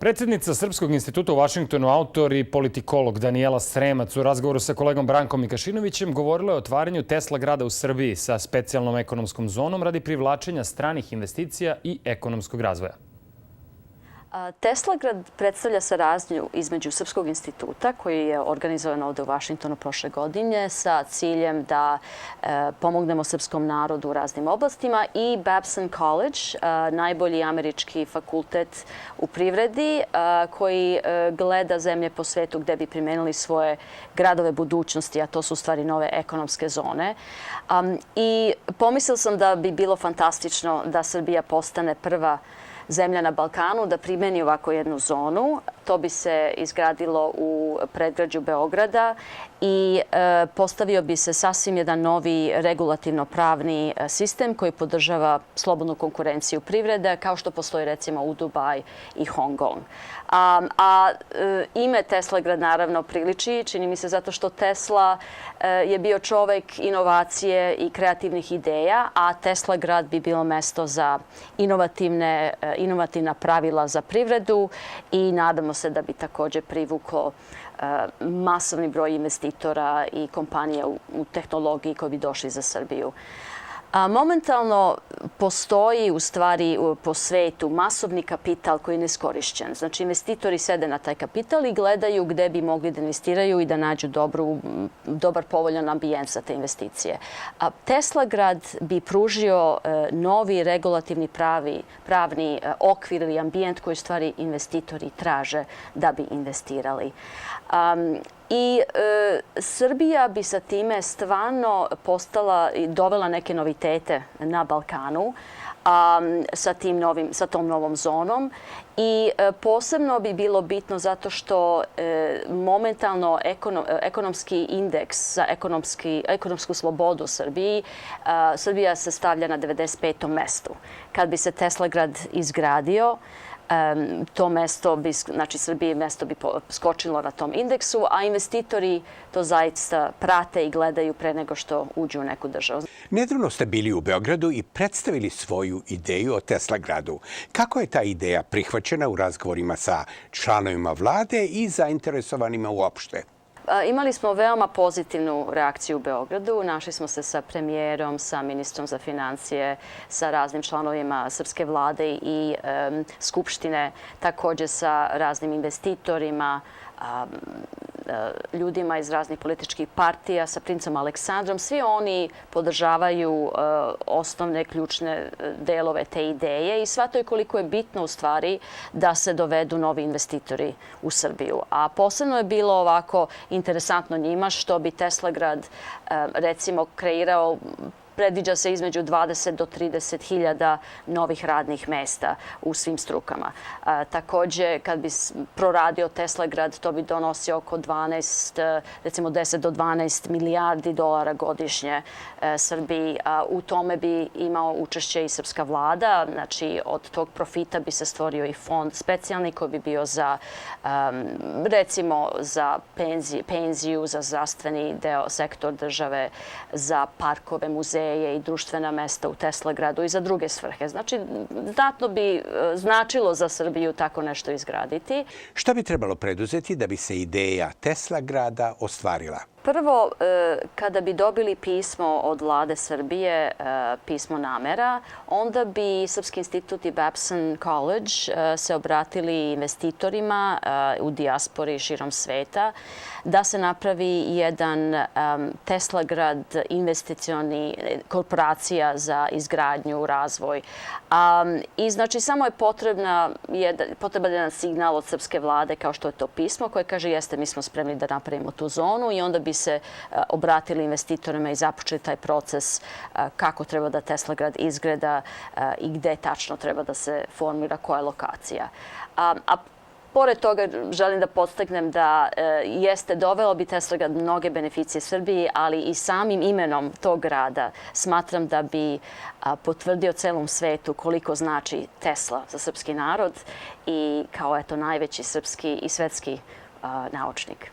Predsjednica Srpskog instituta u Vašingtonu, autor i politikolog Danijela Sremac u razgovoru sa kolegom Brankom Mikašinovićem govorila je o otvaranju Tesla grada u Srbiji sa specijalnom ekonomskom zonom radi privlačenja stranih investicija i ekonomskog razvoja. Tesla grad predstavlja saradnju između Srpskog instituta, koji je organizovan ovde u Vašingtonu prošle godine sa ciljem da pomognemo srpskom narodu u raznim oblastima, i Babson College, najbolji američki fakultet u privredi, koji gleda zemlje po svetu gde bi primenili svoje gradove budućnosti, a to su u stvari nove ekonomske zone. I pomislila sam da bi bilo fantastično da Srbija postane prva zemlja na Balkanu da primeni ovako jednu zonu. To bi se izgradilo u predgrađu Beograda i postavio bi se sasvim jedan novi regulativno-pravni sistem koji podržava slobodnu konkurenciju privrede, kao što postoji recimo u Dubaj i Hong Kong. Ime Tesla grad naravno priliči, čini mi se, zato što Tesla je bio čovek inovacije i kreativnih ideja, a Tesla grad bi bilo mesto za inovativna pravila za privredu i nadamo se da bi takođe privuklo masovni broj investitora i kompanija u tehnologiji koji bi došli za Srbiju. Momentalno postoji u stvari po svetu masovni kapital koji je neiskorišćen. Znači, investitori sede na taj kapital i gledaju gde bi mogli da investiraju i da nađu dobar povoljan ambijent za te investicije. Tesla grad bi pružio novi regulativni pravni okvir ili ambijent koji u stvari investitori traže da bi investirali. I Srbija bi sa time stvarno postala i dovela neke novitete na Balkanu sa tom novom zonom. I posebno bi bilo bitno zato što momentalno ekonomski indeks za ekonomsku slobodu u Srbiji, Srbija se stavlja na 95. mestu. Kad bi se Tesla grad izgradio, to mesto bi, znači Srbije mesto bi skočilo na tom indeksu, a investitori to zaista prate i gledaju pre nego što uđu u neku državu. Nedavno ste bili u Beogradu i predstavili svoju ideju o Tesla gradu. Kako je ta ideja prihvaćena u razgovorima sa članovima vlade i zainteresovanima uopšte? Imali smo veoma pozitivnu reakciju u Beogradu. Našli smo se sa premijerom, sa ministrom za financije, sa raznim članovima srpske vlade i Skupštine, takođe sa raznim investitorima, ljudima iz raznih političkih partija, sa princem Aleksandrom. Svi oni podržavaju osnovne, ključne delove te ideje i shvataju koliko je bitno u stvari da se dovedu novi investitori u Srbiju. A posebno je bilo ovako interesantno njima što bi Tesla grad recimo kreirao, predviđa se između 20 do 30 hiljada novih radnih mesta u svim strukama. Takođe, kad bi proradio Tesla grad, to bi donosio oko 10 do 12 milijardi dolara godišnje Srbiji. U tome bi imao učešće i srpska vlada. Znači, od tog profita bi se stvorio i fond specijalni koji bi bio za, recimo, za penziju, za zdravstveni deo, sektor države, za parkove, muzeje i društvena mesta u Tesla gradu i za druge svrhe. Znači, znatno bi značilo za Srbiju tako nešto izgraditi. Šta bi trebalo preduzeti da bi se ideja Tesla grada ostvarila? Prvo, kada bi dobili pismo od vlade Srbije, pismo namera, onda bi Srpski institut i Babson College se obratili investitorima u dijaspori širom sveta da se napravi jedan Tesla grad investicioni korporacija za izgradnju, razvoj. I znači samo je potreban jedan signal od srpske vlade kao što je to pismo koje kaže jeste, mi smo spremni da napravimo tu zonu i onda bi se obratili investitorima i započeli taj proces kako treba da Tesla grad izgleda i gde tačno treba da se formira koja lokacija. Pored toga želim da podstaknem da dovelo bi Tesla grad mnoge beneficije Srbiji, ali i samim imenom tog grada smatram da bi potvrdio celom svetu koliko znači Tesla za srpski narod i kao najveći srpski i svetski naučnik.